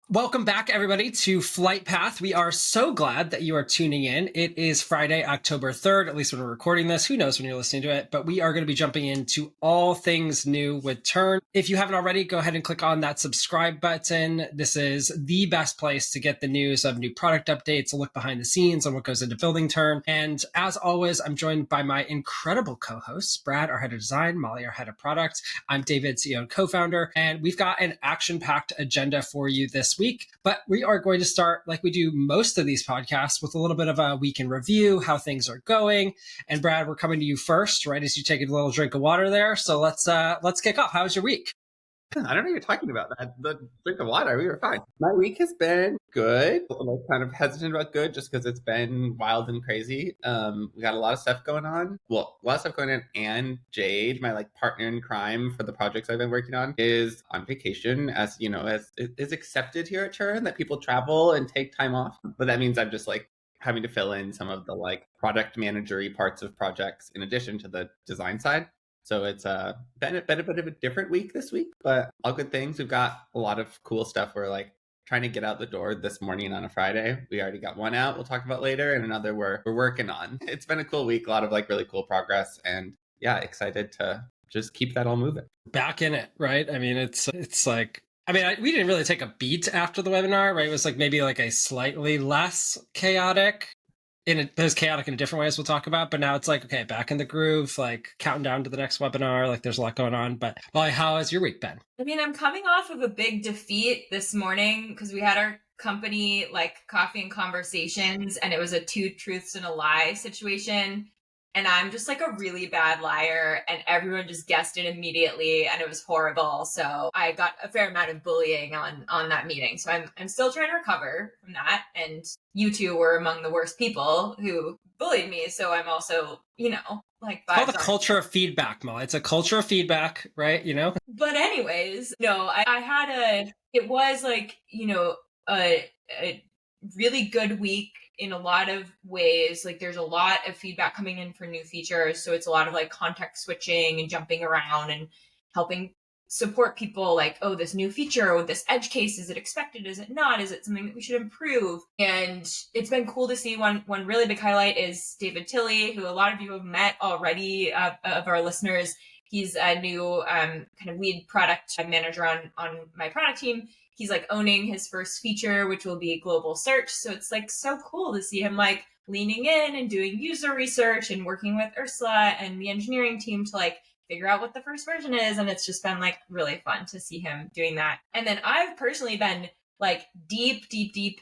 Welcome back, everybody, to Flight Path. We are so glad that you are tuning in. It is Friday, October 3rd, at least when we're recording this. Who knows when you're listening to it? But we are going to be jumping into all things new with Tern. If you haven't already, go ahead and click on that subscribe button. This is the best place to get the news of new product updates, a look behind the scenes on what goes into building Tern. And as always, I'm joined by my incredible co-hosts, Brad, our head of design, Molly, our head of product. I'm David, CEO and co-founder, and we've got an action-packed agenda for you this week, but we are going to start like we do most of these podcasts with a little bit of a week in review, how things are going. And Brad, we're coming to you first, right as you take a little drink of water there. So let's kick off. How was your week? I don't know what you're talking about. The drink of water, we were fine. My week has been good. I'm like kind of hesitant about good just because it's been wild and crazy. We got a lot of stuff going on. Well, a lot of stuff going on. And Jade, my like partner in crime for the projects I've been working on, is on vacation, as you know, as it is accepted here at Turin that people travel and take time off. But that means I'm just like having to fill in some of the like product managery parts of projects in addition to the design side. So it's been a bit of a different week this week, but all good things. We've got a lot of cool stuff. We're like trying to get out the door this morning on a Friday. We already got one out. We'll talk about later, and another we're working on. It's been a cool week. A lot of like really cool progress, and yeah, excited to just keep that all moving. Back in it, right? I mean, it's like. I mean, we didn't really take a beat after the webinar, right? It was like maybe like a slightly less chaotic. It was chaotic in a different way, as we'll talk about, but now it's like, okay, back in the groove, like counting down to the next webinar, like there's a lot going on. But Molly, how has your week been? I mean, I'm coming off of a big defeat this morning because we had our company like coffee and conversations, and it was a 2 truths and a lie situation. And I'm just like a really bad liar, and everyone just guessed it immediately, and it was horrible. So I got a fair amount of bullying on that meeting. So I'm still trying to recover from that. And you two were among the worst people who bullied me. So I'm also, like it's called a culture of feedback, Molly. It's a culture of feedback, right? But anyways, no, I had it was like, a really good week in a lot of ways. Like there's a lot of feedback coming in for new features. So it's a lot of like context switching and jumping around and helping support people like, oh, this new feature or this edge case, is it expected? Is it not? Is it something that we should improve? And it's been cool to see. One really big highlight is David Tilley, who a lot of you have met already of our listeners. He's a new kind of lead product manager on my product team. He's like owning his first feature, which will be global search. So it's like so cool to see him like leaning in and doing user research and working with Ursula and the engineering team to like figure out what the first version is. And it's just been like really fun to see him doing that. And then I've personally been like deep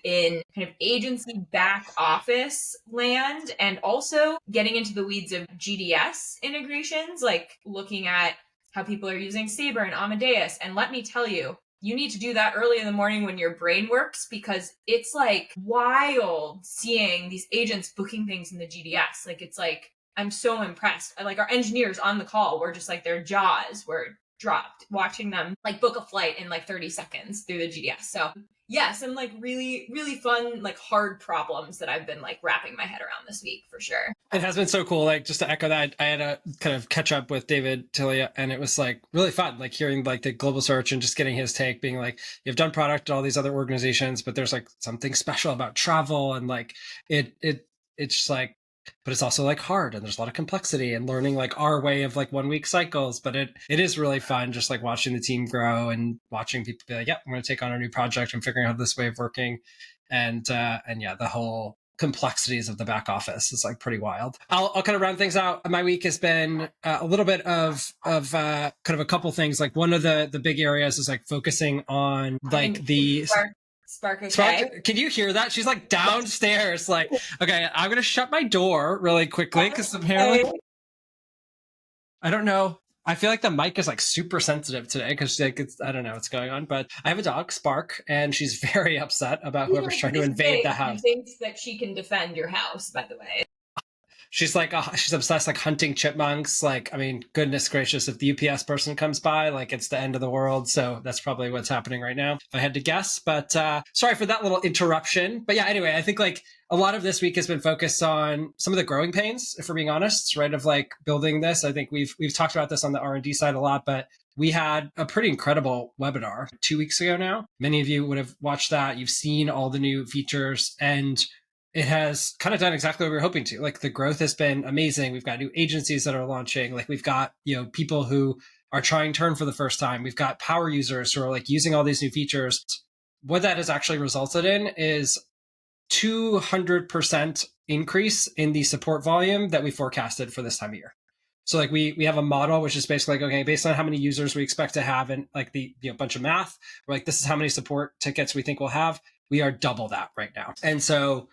in kind of agency back office land, and also getting into the weeds of GDS integrations, like looking at how people are using Sabre and Amadeus. And let me tell you, you need to do that early in the morning when your brain works, because it's like wild seeing these agents booking things in the GDS. Like, it's like, I'm so impressed. Like our engineers on the call were just like, their jaws were dropped watching them like book a flight in like 30 seconds through the GDS. So yeah, some like really, really fun, like hard problems that I've been like wrapping my head around this week for sure. It has been so cool. Like just to echo that, I had a kind of catch up with David Tilley, and it was like really fun, like hearing like the global search and just getting his take, being like, you've done product at all these other organizations, but there's like something special about travel, and like it's just like, but it's also like hard, and there's a lot of complexity, and learning like our way of like 1 week cycles. But it is really fun just like watching the team grow and watching people be like, yeah, I'm going to take on a new project and figuring out this way of working. And yeah, the whole complexities of the back office is like pretty wild. I'll kind of round things out. My week has been a little bit of kind of a couple things. Like one of the big areas is like focusing on like the Spark, okay? Spark, can you hear that? She's like downstairs. Like, okay, I'm gonna shut my door really quickly because apparently, I don't know. I feel like the mic is like super sensitive today because like I don't know what's going on. But I have a dog, Spark, and she's very upset about whoever's trying to invade the house. She thinks that she can defend your house, by the way. She's like, she's obsessed, like hunting chipmunks. Like, I mean, goodness gracious, if the UPS person comes by, like it's the end of the world. So that's probably what's happening right now, if I had to guess. But sorry for that little interruption. But yeah, anyway, I think like a lot of this week has been focused on some of the growing pains, if we're being honest, right? Of like building this. I think we've talked about this on the R&D side a lot, but we had a pretty incredible webinar 2 weeks ago now. Many of you would have watched that. You've seen all the new features, and it has kind of done exactly what we were hoping to. Like the growth has been amazing. We've got new agencies that are launching. Like we've got, people who are trying Tern for the first time. We've got power users who are like using all these new features. What that has actually resulted in is 200% increase in the support volume that we forecasted for this time of year. So like we have a model, which is basically like, okay, based on how many users we expect to have and like the bunch of math, we're like, this is how many support tickets we think we'll have. We are double that right now. And so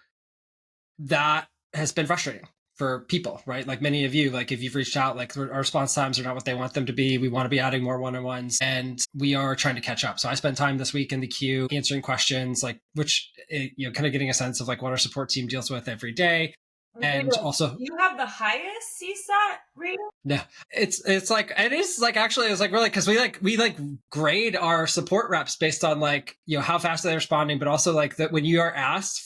that has been frustrating for people, right? Like many of you, like if you've reached out, like our response times are not what they want them to be. We want to be adding more one-on-ones and we are trying to catch up. So I spent time this week in the queue answering questions, like which, kind of getting a sense of like what our support team deals with every day. And also, you have the highest CSAT rating? No, it's like, it is like, actually, it was like really, because we grade our support reps based on like, how fast they're responding, but also like that when you are asked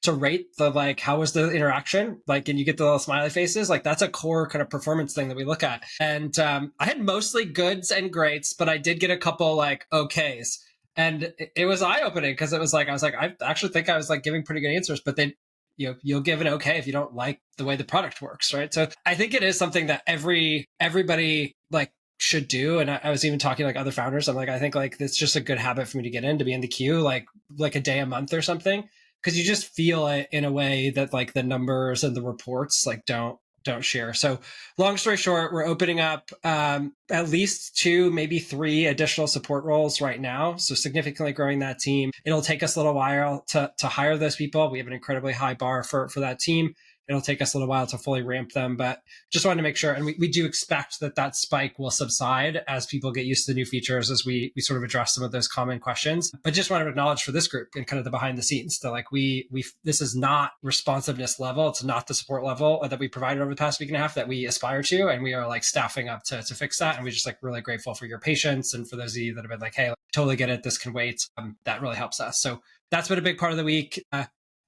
to rate the like, how was the interaction, like, and you get the little smiley faces, like that's a core kind of performance thing that we look at. And I had mostly goods and greats, but I did get a couple like okays. And it was eye-opening because it was like, I actually think I was like giving pretty good answers, but then you'll give an okay if you don't like the way the product works, right? So I think it is something that everybody like should do. And I was even talking to like other founders. I'm like, I think like it's just a good habit for me to get in, to be in the queue like a day a month or something, because you just feel it in a way that like the numbers and the reports like don't share. So long story short, we're opening up at least 2, maybe 3 additional support roles right now. So significantly growing that team. It'll take us a little while to hire those people. We have an incredibly high bar for that team. It'll take us a little while to fully ramp them, but just wanted to make sure. And we do expect that spike will subside as people get used to the new features, as we sort of address some of those common questions. But just want to acknowledge for this group and kind of the behind the scenes that like this is not responsiveness level. It's not the support level that we provided over the past week and a half that we aspire to. And we are like staffing up to fix that. And we're just like really grateful for your patience. And for those of you that have been like, hey, totally get it, this can wait. That really helps us. So that's been a big part of the week.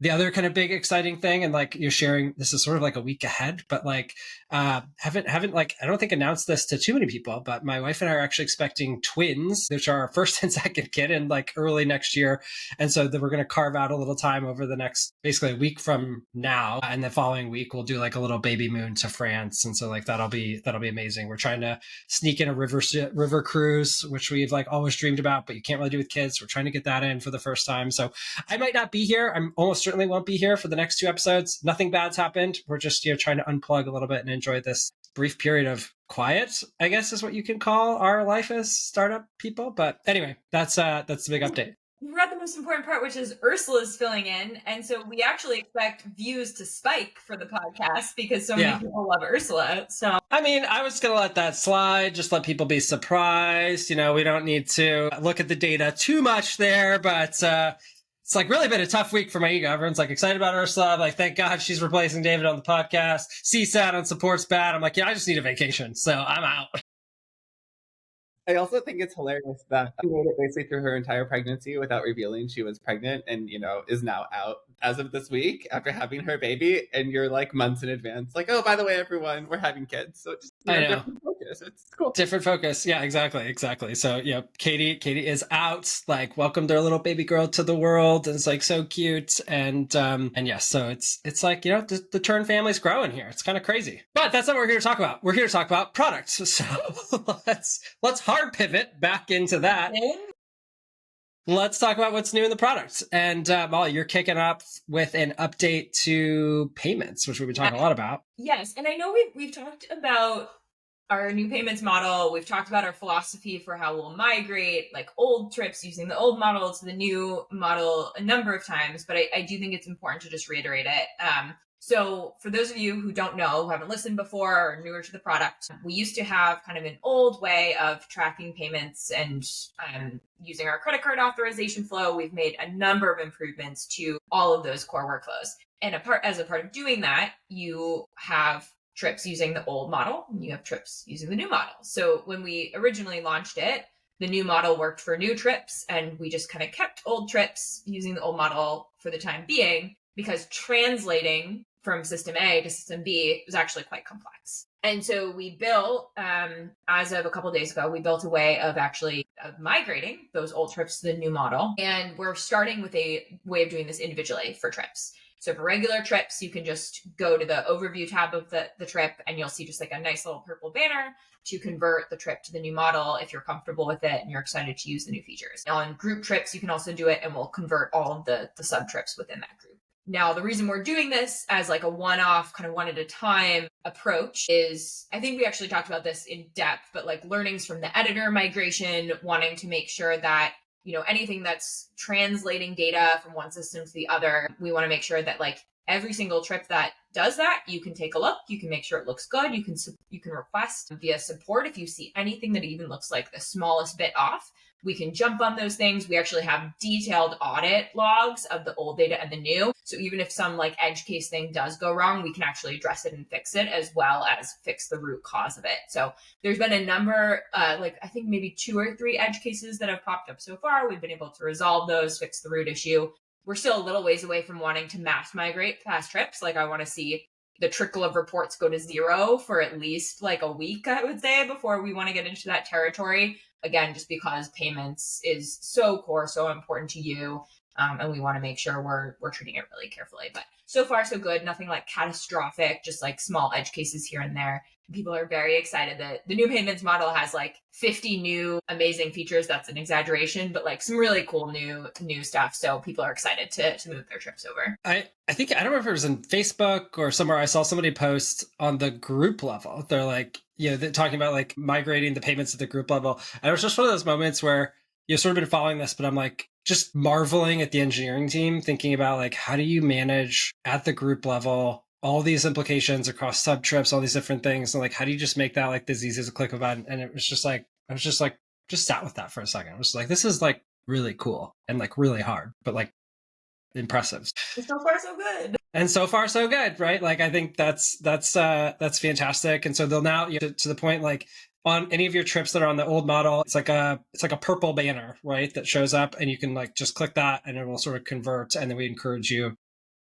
The other kind of big exciting thing, and like you're sharing, this is sort of like a week ahead, but like haven't like, I don't think announced this to too many people, but my wife and I are actually expecting twins, which are our first and second kid in like early next year. And so that we're going to carve out a little time over the next, basically a week from now. And the following week, we'll do like a little baby moon to France. And so like, that'll be amazing. We're trying to sneak in a river cruise, which we've like always dreamed about, but you can't really do with kids. We're trying to get that in for the first time. So I might not be here. I'm almost certainly won't be here for the next 2 episodes. Nothing bad's happened. We're just trying to unplug a little bit and enjoy this brief period of quiet, I guess is what you can call our life as startup people. But anyway, that's the big update. You read the most important part, which is Ursula's filling in. And so we actually expect views to spike for the podcast because so many people love Ursula. So I mean, I was going to let that slide, just let people be surprised. We don't need to look at the data too much there, but it's like really been a tough week for my ego. Everyone's like excited about Ursula. I'm like, thank God she's replacing David on the podcast. CSAT on support's bad. I'm like, yeah, I just need a vacation. So I'm out. I also think it's hilarious that she made it basically through her entire pregnancy without revealing she was pregnant and, is now out as of this week after having her baby. And you're like months in advance, like, oh, by the way, everyone, we're having kids. So just I know. Different focus. It's cool. Different focus. Yeah, exactly. So, Katie is out, like welcomed their little baby girl to the world. And it's like so cute. And yes, so it's like, the Tern family's growing here. It's kind of crazy. But that's not what we're here to talk about. We're here to talk about products. So let's hard pivot back into that. Let's talk about what's new in the product. And Molly, you're kicking up with an update to payments, which we've been talking a lot about. Yes, and I know we've talked about our new payments model. We've talked about our philosophy for how we'll migrate like old trips using the old model to the new model a number of times, but I do think it's important to just reiterate it. So for those of you who don't know, who haven't listened before or are newer to the product, we used to have kind of an old way of tracking payments and using our credit card authorization flow. We've made a number of improvements to all of those core workflows. And as a part of doing that, you have trips using the old model and you have trips using the new model. So when we originally launched it, the new model worked for new trips, and we just kind of kept old trips using the old model for the time being, because translating from system A to system B was actually quite complex. And so we built, as of a couple of days ago, we built a way of actually migrating those old trips to the new model. And we're starting with a way of doing this individually for trips. So for regular trips, you can just go to the overview tab of the trip, and you'll see just like a nice little purple banner to convert the trip to the new model if you're comfortable with it and you're excited to use the new features. Now on group trips, you can also do it, and we'll convert all of the sub trips within that group. Now, the reason we're doing this as like a one-off, kind of one at a time approach is, I think we actually talked about this in depth, but like learnings from the editor migration, wanting to make sure that, you know, anything that's translating data from one system to the other, we want to make sure that like every single trip that does that, you can take a look, you can make sure it looks good, you can request via support if you see anything that even looks like the smallest bit off. We can jump on those things. We actually have detailed audit logs of the old data and the new. So even if some like edge case thing does go wrong, we can actually address it and fix it, as well as fix the root cause of it. So there's been a number, I think maybe 2 or 3 edge cases that have popped up so far. We've been able to resolve those, fix the root issue. We're still a little ways away from wanting to mass migrate past trips. Like I want to see the trickle of reports go to 0 for at least like a week, I would say, before we want to get into that territory. Again, just because payments is so core, so important to you. And we want to make sure we're treating it really carefully. But so far, so good. Nothing like catastrophic, just like small edge cases here and there. People are very excited that the new payments model has like 50 new amazing features. That's an exaggeration, but like some really cool new stuff. So people are excited to move their trips over. I think, I don't remember if it was in Facebook or somewhere, I saw somebody post on the group level. They're like, you know, they're talking about like migrating the payments at the group level. And it was just one of those moments where you've sort of been following this, but I'm like just marveling at the engineering team, thinking about like, how do you manage at the group level all these implications across sub trips, all these different things, and like, how do you just make that like as easy as a click of a button? And it was just like, I was just like, just sat with that for a second. I was like, this is like really cool and like really hard, but like impressive. So far, so good. And so far, so good, right? Like, I think that's fantastic. And so they'll now, you know, to the point, like on any of your trips that are on the old model, it's like a purple banner, right? That shows up, and you can like just click that and it will sort of convert. And then we encourage you,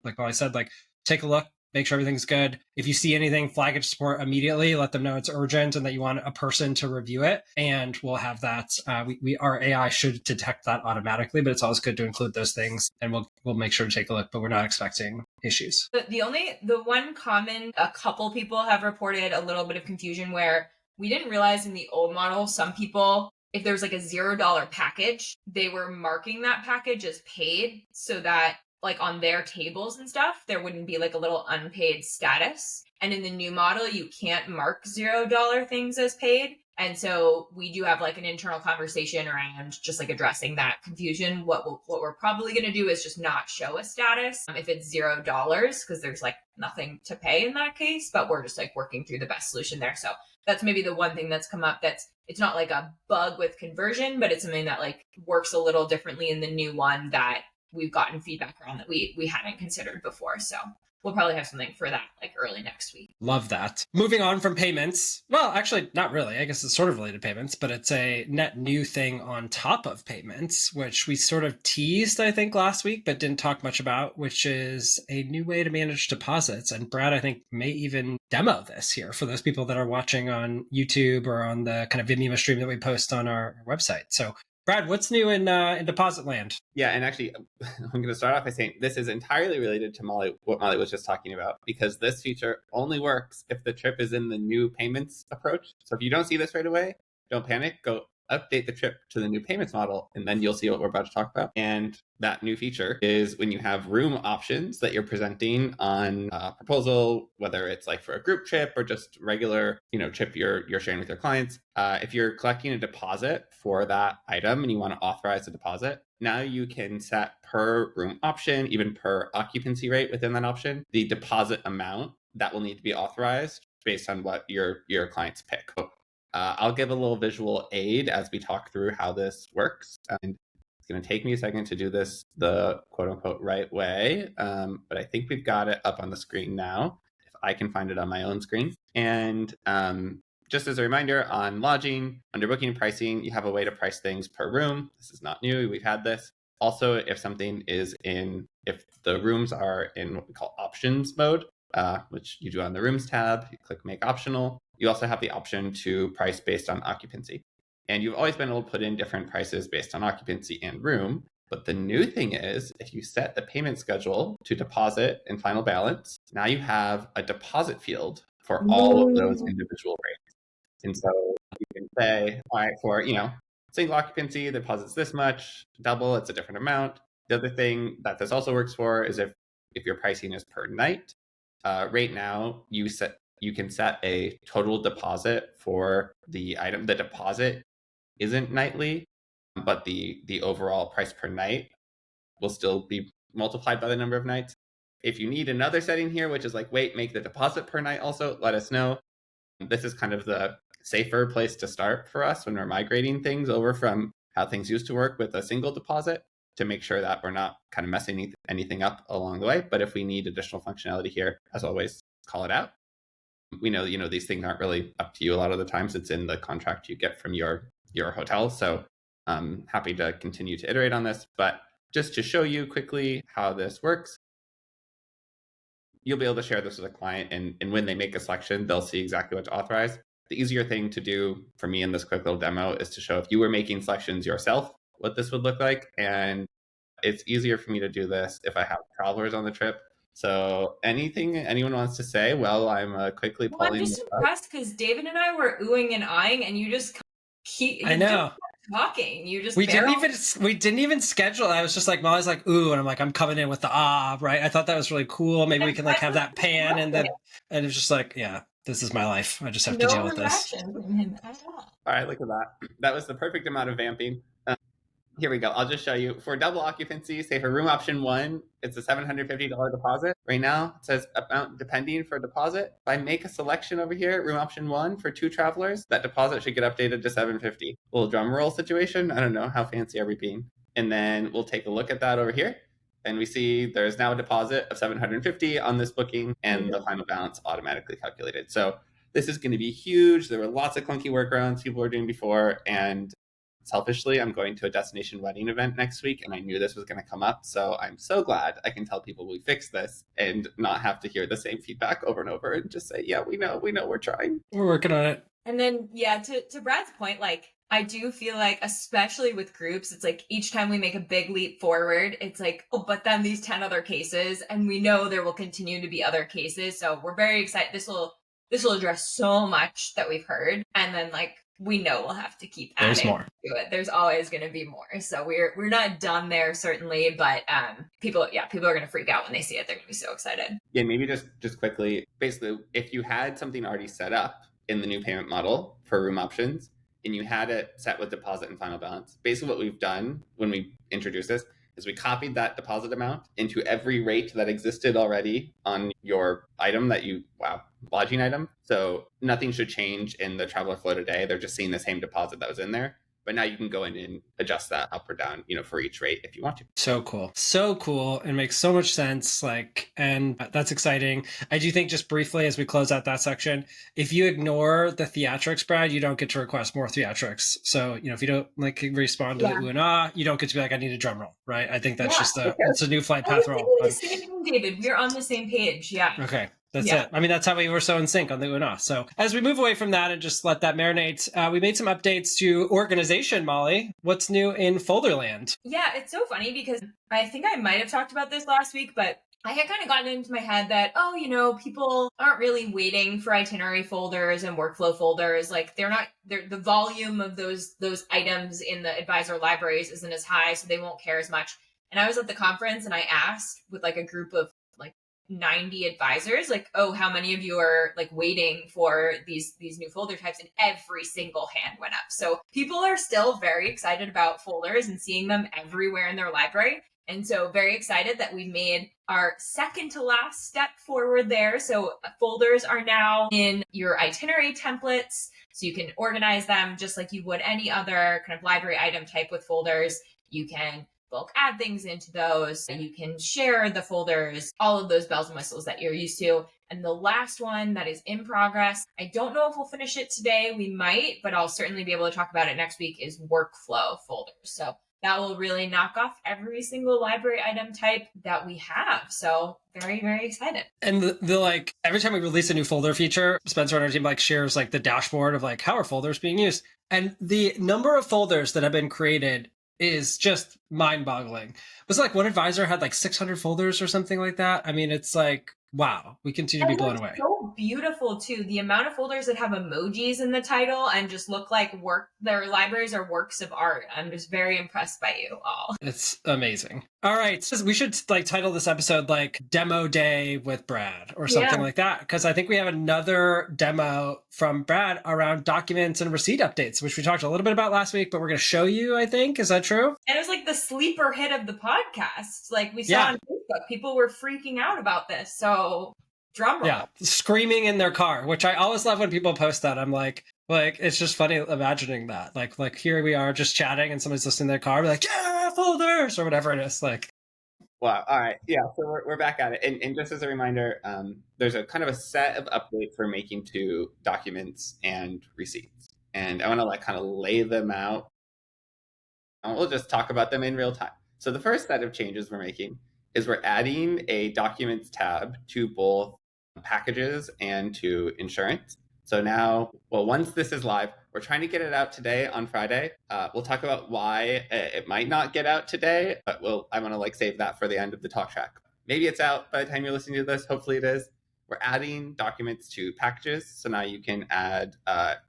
like I said, like take a look, make sure everything's good. If you see anything, flag it to support immediately. Let them know it's urgent and that you want a person to review it. And we'll have that. Our AI should detect that automatically, but it's always good to include those things. And we'll make sure to take a look, but we're not expecting issues. The one common, a couple people have reported a little bit of confusion where we didn't realize in the old model, some people, if there was like a $0 package, they were marking that package as paid so that like on their tables and stuff, there wouldn't be like a little unpaid status. And in the new model, you can't mark $0 things as paid. And so we do have like an internal conversation around just like addressing that confusion. What we're probably going to do is just not show a status if it's $0, because there's like nothing to pay in that case, but we're just like working through the best solution there. So that's maybe the one thing that's come up it's not like a bug with conversion, but it's something that like works a little differently in the new one that we've gotten feedback around that we hadn't considered before. So we'll probably have something for that like early next week. Love that. Moving on from payments. Well, actually, not really. I guess it's sort of related to payments, but it's a net new thing on top of payments, which we sort of teased, I think, last week, but didn't talk much about, which is a new way to manage deposits. And Brad, I think, may even demo this here for those people that are watching on YouTube or on the kind of Vimeo stream that we post on our website. So Brad, what's new in deposit land? Yeah, and actually, I'm going to start off by saying this is entirely related to what Molly was just talking about, because this feature only works if the trip is in the new payments approach. So if you don't see this right away, don't panic. Go update the trip to the new payments model, and then you'll see what we're about to talk about. And that new feature is when you have room options that you're presenting on a proposal, whether it's like for a group trip or just regular, trip you're sharing with your clients. If you're collecting a deposit for that item and you want to authorize a deposit, now you can set per room option, even per occupancy rate within that option, the deposit amount that will need to be authorized based on what your clients pick. I'll give a little visual aid as we talk through how this works. And It's going to take me a second to do this the quote unquote right way, but I think we've got it up on the screen now, if I can find it on my own screen. And just as a reminder, on lodging, under booking and pricing, you have a way to price things per room. This is not new. We've had this. Also, if the rooms are in what we call options mode, which you do on the rooms tab, you click make optional. You also have the option to price based on occupancy. And you've always been able to put in different prices based on occupancy and room. But the new thing is, if you set the payment schedule to deposit and final balance, now you have a deposit field for all of those individual rates. And so you can say, all right, for single occupancy, the deposit's this much, double, it's a different amount. The other thing that this also works for is if your pricing is per night. Right now, you can set a total deposit for the item. The deposit isn't nightly, but the overall price per night will still be multiplied by the number of nights. If you need another setting here, which is like, wait, make the deposit per night also, let us know. This is kind of the safer place to start for us when we're migrating things over from how things used to work with a single deposit, to make sure that we're not kind of messing anything up along the way. But if we need additional functionality here, as always, call it out. We know, these things aren't really up to you a lot of the times. It's in the contract you get from your hotel. So I'm happy to continue to iterate on this. But just to show you quickly how this works, you'll be able to share this with a client. And when they make a selection, they'll see exactly what to authorize. The easier thing to do for me in this quick little demo is to show, if you were making selections yourself, what this would look like. And it's easier for me to do this if I have travelers on the trip. So anything anyone wants to say? Well, I'm quickly pulling. I'm just impressed because David and I were oohing and eyeing, and you just keep. I know. Talking. You just we didn't even schedule. I was just like, Molly's like, ooh, and I'm like, I'm coming in with the right. I thought that was really cool. Maybe we can like have that pan, and then it was just like, yeah, this is my life. I just have to deal with this. From him at all. All right, look at that. That was the perfect amount of vamping. Here we go. I'll just show you. For double occupancy, say for room option 1, it's a $750 deposit. Right now, it says amount depending for deposit. If I make a selection over here, room option 1 for 2 travelers, that deposit should get updated to $750. Little drum roll situation. I don't know. How fancy are we being? And then we'll take a look at that over here. And we see there's now a deposit of $750 on this booking, and the final balance automatically calculated. So this is going to be huge. There were lots of clunky workarounds people were doing before, and selfishly, I'm going to a destination wedding event next week, and I knew this was going to come up. So I'm so glad I can tell people we fixed this and not have to hear the same feedback over and over and just say, yeah, we know, we're trying. We're working on it. And then, yeah, to Brad's point, like, I do feel like, especially with groups, it's like each time we make a big leap forward, it's like, oh, but then these 10 other cases, and we know there will continue to be other cases. So we're very excited. This will address so much that we've heard. And then, like, we know we'll have to keep adding There's more to it. There's always going to be more. So we're not done there, certainly, but people are going to freak out when they see it. They're going to be so excited. Yeah, maybe just quickly, basically, if you had something already set up in the new payment model for room options, and you had it set with deposit and final balance, basically what we've done when we introduced this is we copied that deposit amount into every rate that existed already on your item lodging item. So nothing should change in the traveler flow today. They're just seeing the same deposit that was in there. But now you can go in and adjust that up or down, for each rate if you want to. So cool. It makes so much sense. And that's exciting. I do think, just briefly as we close out that section, if you ignore the theatrics, Brad, you don't get to request more theatrics. So, if you don't respond to the ooh and ah, you don't get to be like, I need a drum roll, right? I think that's just it's a new flight path roll. David, we're on the same page. Yeah. Okay. That's it. I mean, that's how we were so in sync on the ooh and ah. So as we move away from that and just let that marinate, we made some updates to organization, Molly. What's new in Folderland? Yeah, it's so funny because I think I might have talked about this last week, but I had kind of gotten into my head that, people aren't really waiting for itinerary folders and workflow folders. Like the volume of those items in the advisor libraries isn't as high, so they won't care as much. And I was at the conference and I asked with like a group of 90 advisors, like, oh, how many of you are like waiting for these new folder types? And every single hand went up. So people are still very excited about folders and seeing them everywhere in their library. And so very excited that we made our second to last step forward there. So folders are now in your itinerary templates. So you can organize them just like you would any other kind of library item type with folders. You can bulk add things into those. You can share the folders, all of those bells and whistles that you're used to. And the last one that is in progress, I don't know if we'll finish it today. We might, but I'll certainly be able to talk about it next week, is workflow folders. So that will really knock off every single library item type that we have. So very, very excited. And the like, every time we release a new folder feature, Spencer and our team like shares like the dashboard of like, how are folders being used? And the number of folders that have been created is just mind-boggling. It was like one advisor had like 600 folders or something like that. I mean, it's like, wow, we continue to be blown away. So beautiful too. The amount of folders that have emojis in the title and just look like their libraries are works of art. I'm just very impressed by you all. It's amazing. All right, so we should like title this episode like Demo Day with Brad or something like that, because I think we have another demo from Brad around documents and receipt updates, which we talked a little bit about last week, but we're going to show you, I think. Is that true? And it was like the sleeper hit of the podcast. Like we saw on Facebook, people were freaking out about this. So drum roll. Yeah, screaming in their car, which I always love when people post that. I'm like it's just funny imagining that. Like here we are just chatting and somebody's listening in their car, be like, yeah, folders or whatever it is. Like, wow. All right. Yeah. So we're back at it. And just as a reminder, there's a kind of a set of updates we're making to documents and receipts. And I want to like kind of lay them out. And we'll just talk about them in real time. So the first set of changes we're making is we're adding a documents tab to both packages and to insurance. So now, well, once this is live, we're trying to get it out today on Friday. We'll talk about why it might not get out today, but I want to like save that for the end of the talk track. Maybe it's out by the time you're listening to this. Hopefully it is. We're adding documents to packages. So now you can add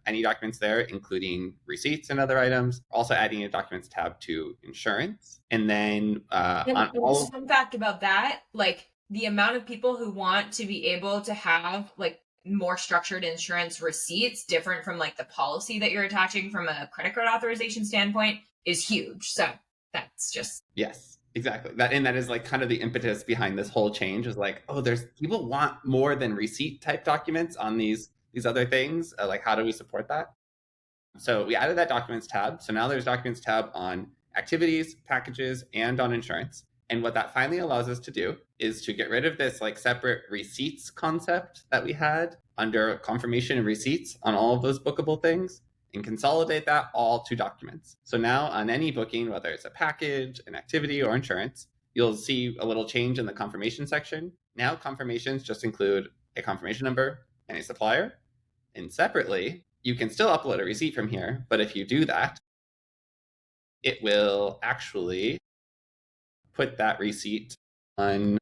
any documents there, including receipts and other items. We're also adding a documents tab to insurance. And then fun fact about that, like the amount of people who want to be able to have like more structured insurance receipts different from like the policy that you're attaching from a credit card authorization standpoint is huge. So that's just... Yes, exactly. That is like kind of the impetus behind this whole change is like, oh, there's people want more than receipt type documents on these other things. Like, how do we support that? So we added that documents tab. So now there's documents tab on activities, packages, and on insurance. And what that finally allows us to do is to get rid of this like separate receipts concept that we had under confirmation and receipts on all of those bookable things and consolidate that all to documents. So now on any booking, whether it's a package, an activity, or insurance, you'll see a little change in the confirmation section. Now confirmations just include a confirmation number and a supplier. And separately, you can still upload a receipt from here, but if you do that, it will actually put that receipt on,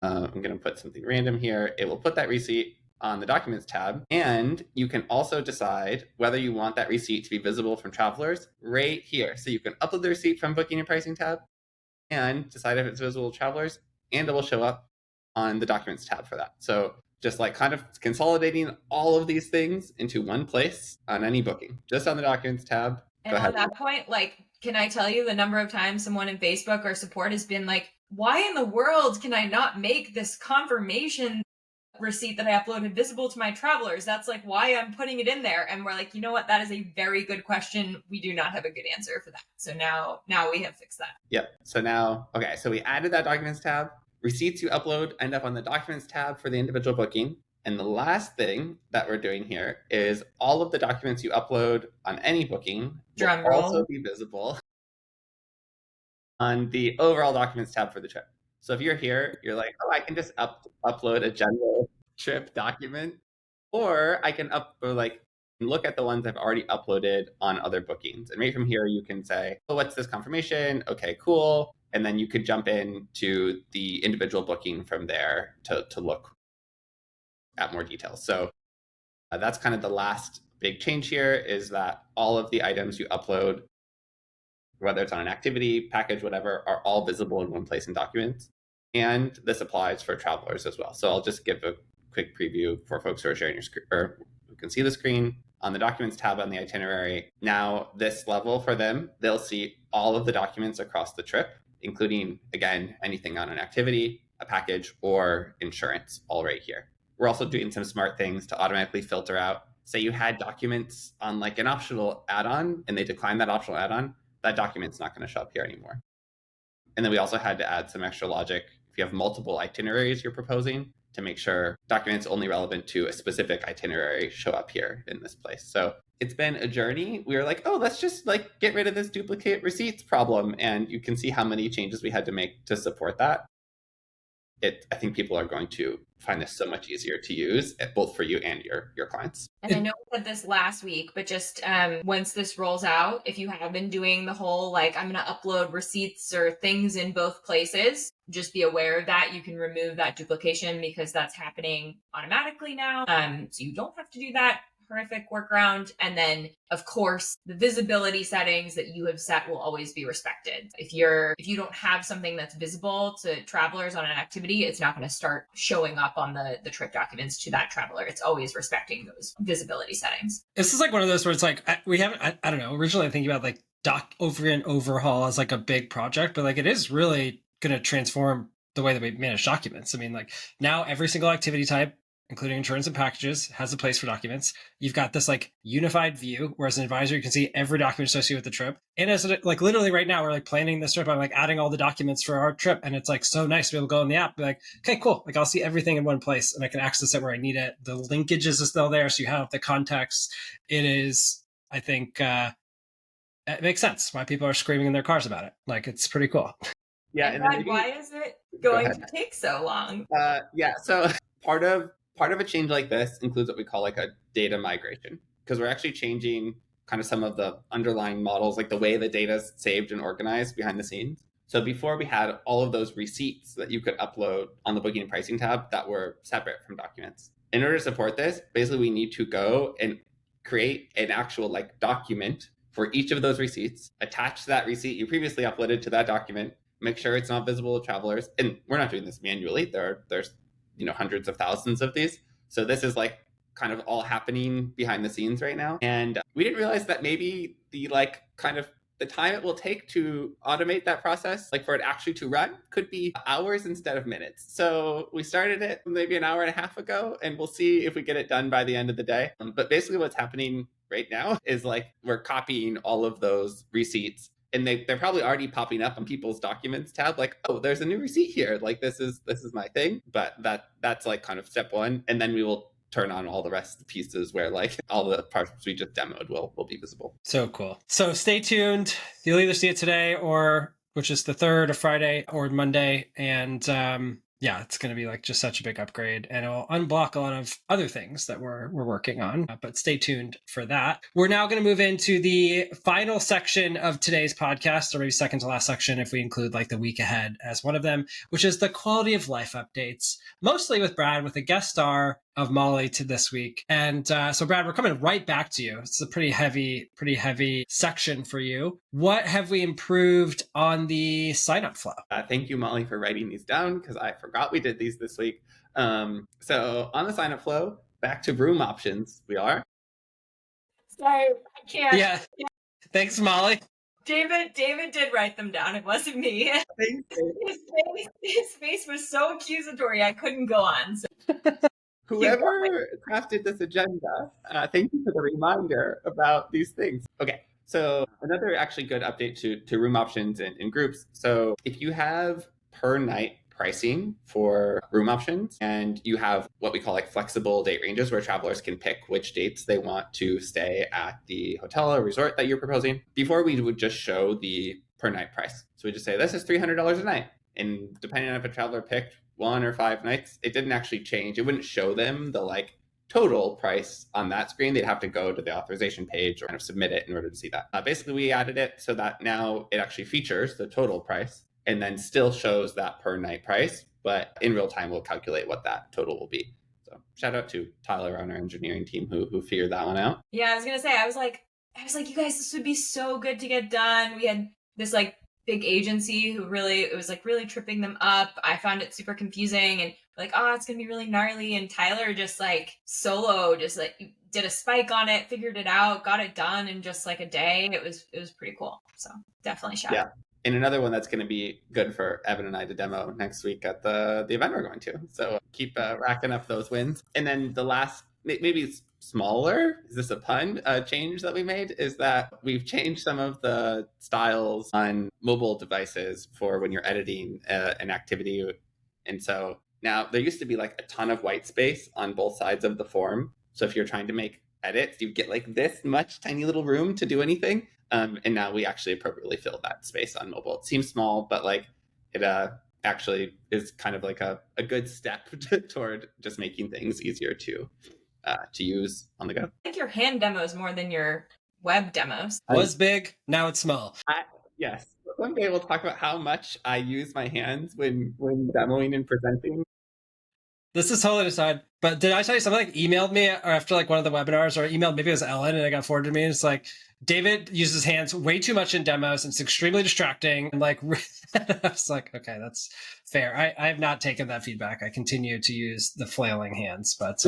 I'm going to put something random here. It will put that receipt on the Documents tab. And you can also decide whether you want that receipt to be visible from travelers right here. So you can upload the receipt from Booking and Pricing tab and decide if it's visible to travelers, and it will show up on the Documents tab for that. So just like kind of consolidating all of these things into one place on any booking, just on the Documents tab. And on that point, like, can I tell you the number of times someone in Facebook or support has been like, why in the world can I not make this confirmation receipt that I uploaded visible to my travelers? That's like why I'm putting it in there. And we're like, you know what? That is a very good question. We do not have a good answer for that. So now we have fixed that. Yep. So now, okay. So we added that Documents tab. Receipts you upload end up on the Documents tab for the individual booking. And the last thing that we're doing here is all of the documents you upload on any booking will also be visible on the overall documents tab for the trip. So if you're here, you're like, oh, I can just upload a general trip document, or I can look at the ones I've already uploaded on other bookings. And right from here, you can say, oh, what's this confirmation? Okay, cool. And then you could jump in to the individual booking from there to look at more details. So that's kind of the last big change here, is that all of the items you upload, whether it's on an activity, package, whatever, are all visible in one place in Documents. And this applies for travelers as well. So I'll just give a quick preview for folks who are sharing your screen, or who can see the screen. On the Documents tab on the Itinerary, now this level for them, they'll see all of the documents across the trip, including, again, anything on an activity, a package, or insurance, all right here. We're also doing some smart things to automatically filter out. Say you had documents on like an optional add-on and they declined that optional add-on. that document's not going to show up here anymore. And then we also had to add some extra logic if you have multiple itineraries you're proposing to make sure documents only relevant to a specific itinerary show up here in this place. So it's been a journey. We were like, oh, let's just like get rid of this duplicate receipts problem. And you can see how many changes we had to make to support that. I think people are going to find this so much easier to use, both for you and your clients. And I know we said this last week, but just once this rolls out, if you have been doing the whole, like, I'm going to upload receipts or things in both places, just be aware of that. You can remove that duplication because that's happening automatically now. So you don't have to do that horrific workaround. And then, of course, the visibility settings that you have set will always be respected. If you don't have something that's visible to travelers on an activity, it's not going to start showing up on the trip documents to that traveler. It's always respecting those visibility settings. This is like one of those where it's like, we haven't, I don't know, originally I think about like overhaul as like a big project, but like it is really going to transform the way that we manage documents. I mean, like now every single activity type, including insurance and packages, has a place for documents. You've got this like unified view, where as an advisor, you can see every document associated with the trip. And as like literally right now, we're like planning this trip. I'm like adding all the documents for our trip. And it's like so nice to be able to go in the app, be like, okay, cool. Like I'll see everything in one place and I can access it where I need it. The linkages are still there. So you have the context. It is, I think, it makes sense why people are screaming in their cars about it. Like it's pretty cool. Yeah. And Brad, why is it going to take so long? So part of a change like this includes what we call like a data migration, because we're actually changing kind of some of the underlying models, like the way the data is saved and organized behind the scenes. So before we had all of those receipts that you could upload on the booking and pricing tab that were separate from documents. In order to support this, basically we need to go and create an actual like document for each of those receipts, attach that receipt you previously uploaded to that document, make sure it's not visible to travelers. And we're not doing this manually. There's hundreds of thousands of these. So this is like kind of all happening behind the scenes right now. And we didn't realize that maybe the time it will take to automate that process, like for it actually to run, could be hours instead of minutes. So we started it maybe an hour and a half ago, and we'll see if we get it done by the end of the day. But basically what's happening right now is like we're copying all of those receipts, and they're probably already popping up on people's documents tab, like, oh, there's a new receipt here. Like this is my thing. But that's like kind of step one. And then we will turn on all the rest of the pieces where like all the parts we just demoed will be visible. So cool. So stay tuned. You'll either see it today which is the 3rd, or Friday, or Monday. And yeah, it's going to be like just such a big upgrade, and it'll unblock a lot of other things that we're working on, but stay tuned for that. We're now going to move into the final section of today's podcast, or maybe second to last section if we include like the week ahead as one of them, which is the quality of life updates, mostly with Brad, with a guest star of Molly to this week. And so Brad, we're coming right back to you. It's a pretty heavy section for you. What have we improved on the sign up flow? Thank you, Molly, for writing these down, because I forgot we did these this week. So on the sign up flow, back to room options, we are. Sorry, I can't. Yeah. Thanks, Molly. David did write them down. It wasn't me. His face was so accusatory, I couldn't go on. So. Whoever crafted this agenda, thank you for the reminder about these things. Okay, so another actually good update to room options in groups. So if you have per night pricing for room options, and you have what we call like flexible date ranges where travelers can pick which dates they want to stay at the hotel or resort that you're proposing, before we would just show the per night price. So we just say, this is $300 a night. And depending on if a traveler picked 1 or 5 nights, it didn't actually change. It wouldn't show them the like total price on that screen. They'd have to go to the authorization page or kind of submit it in order to see that. Basically, we added it so that now it actually features the total price and then still shows that per night price, but in real time, we'll calculate what that total will be. So shout out to Tyler on our engineering team who figured that one out. Yeah, I was gonna say, I was like, you guys, this would be so good to get done. We had this like big agency who it was like really tripping them up. I found it super confusing, and like, oh, it's gonna be really gnarly. And Tyler just like did a spike on it, figured it out, got it done in just like a day. It was pretty cool. So definitely shout out. And another one that's going to be good for Evan and I to demo next week at the event we're going to. So keep racking up those wins. And then the last, maybe smaller, is this a pun, change that we made, is that we've changed some of the styles on mobile devices for when you're editing an activity. And so now there used to be like a ton of white space on both sides of the form. So if you're trying to make edits, you get like this much tiny little room to do anything. And now we actually appropriately fill that space on mobile. It seems small, but like it actually is kind of like a good step toward just making things easier to use on the go. I think your hand demos more than your web demos. Was big, now it's small. Yes. One day we'll talk about how much I use my hands when demoing and presenting. This is totally aside, but did I tell you something? Like emailed me or after like one of the webinars, or emailed, maybe it was Ellen, and it got forwarded to me. And it's like, David uses hands way too much in demos. And it's extremely distracting. And like, I was like, okay, that's fair. I have not taken that feedback. I continue to use the flailing hands, but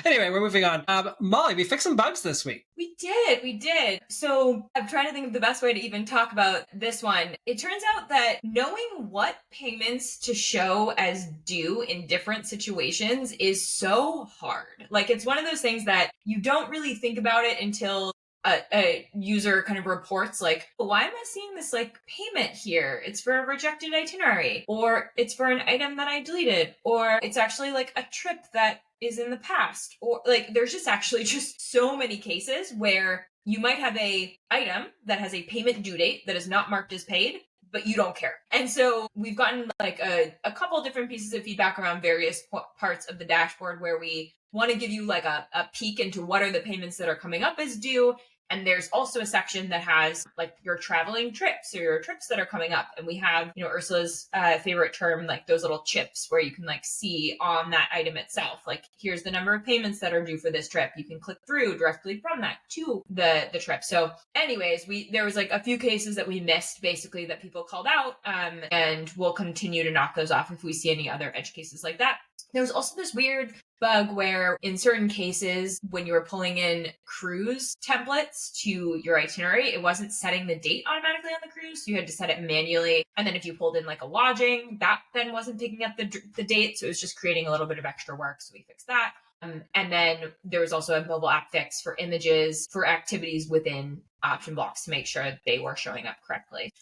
anyway, we're moving on. Molly, we fixed some bugs this week. We did. So I'm trying to think of the best way to even talk about this one. It turns out that knowing what payments to show as due in different situations is so hard. Like, it's one of those things that you don't really think about it until a user kind of reports like, why am I seeing this like payment here? It's for a rejected itinerary, or it's for an item that I deleted, or it's actually like a trip that is in the past, or like there's just actually just so many cases where you might have a item that has a payment due date that is not marked as paid, but you don't care. And so we've gotten like a couple different pieces of feedback around various parts of the dashboard where we want to give you like a peek into what are the payments that are coming up as due. And there's also a section that has like your traveling trips or your trips that are coming up. And we have, Ursula's favorite term, like those little chips where you can like see on that item itself, like here's the number of payments that are due for this trip. You can click through directly from that to the trip. So anyways, there was like a few cases that we missed basically that people called out, and we'll continue to knock those off if we see any other edge cases like that. There was also this weird bug where in certain cases, when you were pulling in cruise templates to your itinerary, it wasn't setting the date automatically on the cruise. So you had to set it manually. And then if you pulled in like a lodging, that then wasn't picking up the date. So it was just creating a little bit of extra work. So we fixed that. And then there was also a mobile app fix for images for activities within option blocks to make sure they were showing up correctly.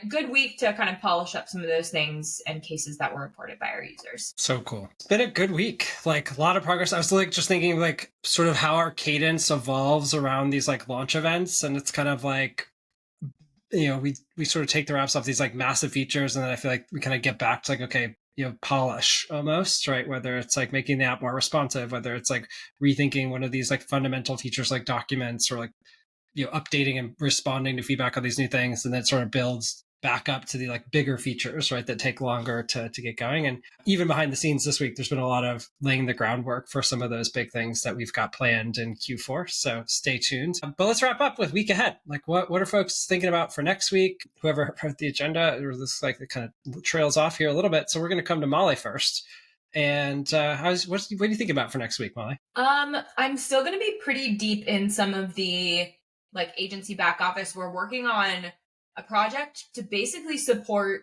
Good week to kind of polish up some of those things and cases that were reported by our users. So cool. It's been a good week. Like a lot of progress. I was like just thinking like sort of how our cadence evolves around these like launch events. And it's kind of like, we sort of take the wraps off these like massive features. And then I feel like we kind of get back to like, okay, polish almost, right? Whether it's like making the app more responsive, whether it's like rethinking one of these like fundamental features like documents, or like updating and responding to feedback on these new things, and then it sort of builds back up to the like bigger features, right, that take longer to get going. And even behind the scenes this week, there's been a lot of laying the groundwork for some of those big things that we've got planned in Q4. So stay tuned. But let's wrap up with week ahead. Like what are folks thinking about for next week? Whoever heard the agenda, or this like it kind of trails off here a little bit. So we're going to come to Molly first. And what do you think about for next week, Molly? I'm still going to be pretty deep in some of the like agency back office. We're working on a project to basically support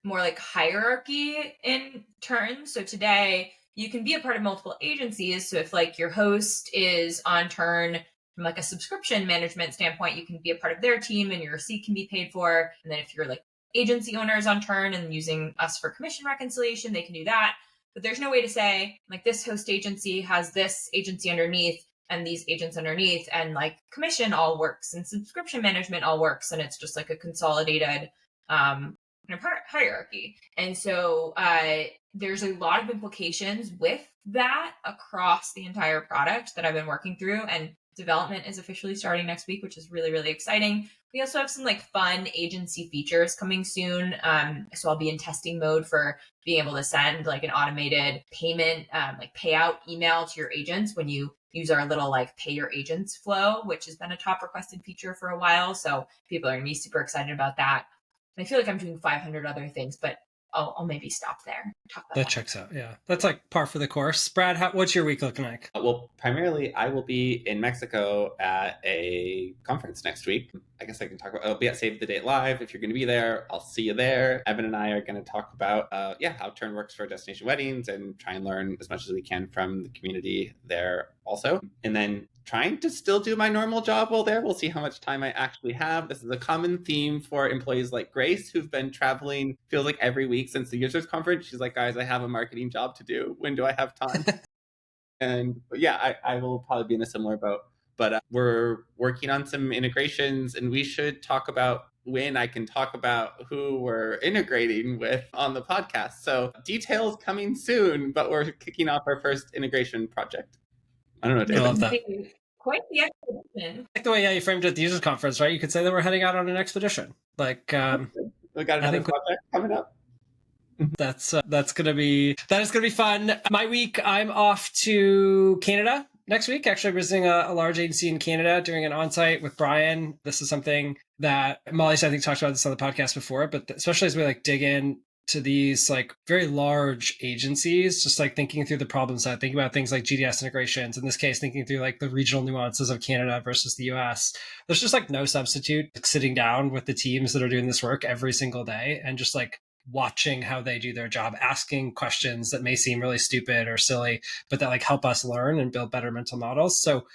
more like hierarchy in Tern. So today you can be a part of multiple agencies. So if like your host is on Tern from like a subscription management standpoint, you can be a part of their team and your seat can be paid for. And then if you're like agency owners on Tern and using us for commission reconciliation, they can do that. But there's no way to say like this host agency has this agency underneath and these agents underneath, and like commission all works and subscription management all works. And it's just like a consolidated hierarchy. And so there's a lot of implications with that across the entire product that I've been working through, and development is officially starting next week, which is really, really exciting. We also have some like fun agency features coming soon. So I'll be in testing mode for being able to send like an automated payment, like payout email to your agents when you use our little like pay your agents flow, which has been a top requested feature for a while. So people are going to be super excited about that. And I feel like I'm doing 500 other things, but I'll maybe stop there. Talk about That checks out. Yeah. That's like par for the course. Brad, what's your week looking like? Well, primarily, I will be in Mexico at a conference next week. I guess I can talk about. I'll be at Save the Date Live. If you're going to be there, I'll see you there. Evan and I are going to talk about, how Tern works for destination weddings and try and learn as much as we can from the community there also. And then trying to still do my normal job while there. We'll see how much time I actually have. This is a common theme for employees like Grace, who've been traveling, feels like every week since the users conference. She's like, guys, I have a marketing job to do. When do I have time? And yeah, I will probably be in a similar boat. But we're working on some integrations, and we should talk about when I can talk about who we're integrating with on the podcast. So details coming soon, but we're kicking off our first integration project. I don't know, David. I love that. Quite the expedition. Like the way you framed it at the users conference, right? You could say that we're heading out on an expedition. Like, We got another project coming up. that is gonna be fun. My week, I'm off to Canada next week. Actually, visiting a large agency in Canada, doing an on-site with Brian. This is something that Molly's, I think, talked about this on the podcast before, but especially as we like dig in to these like very large agencies, just like thinking through the problem set, thinking about things like GDS integrations, in this case, thinking through like the regional nuances of Canada versus the US. There's just like no substitute sitting down with the teams that are doing this work every single day and just like watching how they do their job, asking questions that may seem really stupid or silly, but that like help us learn and build better mental models. So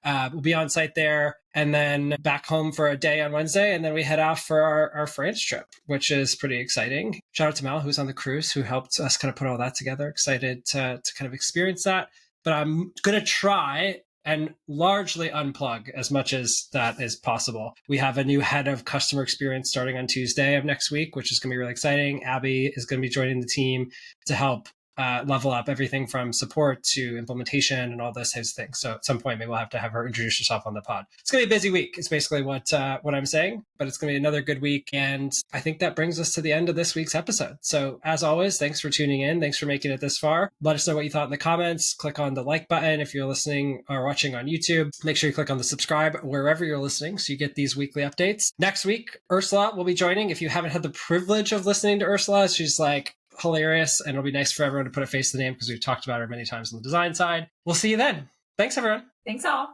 we'll be on site there and then back home for a day on Wednesday. And then we head off for our France trip, which is pretty exciting. Shout out to Mel, who's on the cruise, who helped us kind of put all that together. Excited to kind of experience that. But I'm going to try and largely unplug as much as that is possible. We have a new head of customer experience starting on Tuesday of next week, which is going to be really exciting. Abby is going to be joining the team to help level up everything from support to implementation and all those types of things. So at some point, maybe we'll have to have her introduce herself on the pod. It's going to be a busy week. It's basically what I'm saying, but it's going to be another good week. And I think that brings us to the end of this week's episode. So as always, thanks for tuning in. Thanks for making it this far. Let us know what you thought in the comments. Click on the like button if you're listening or watching on YouTube. Make sure you click on the subscribe wherever you're listening so you get these weekly updates. Next week, Ursula will be joining. If you haven't had the privilege of listening to Ursula, she's like hilarious, and it'll be nice for everyone to put a face to the name because we've talked about her many times on the design side. We'll see you then. Thanks, everyone. Thanks all.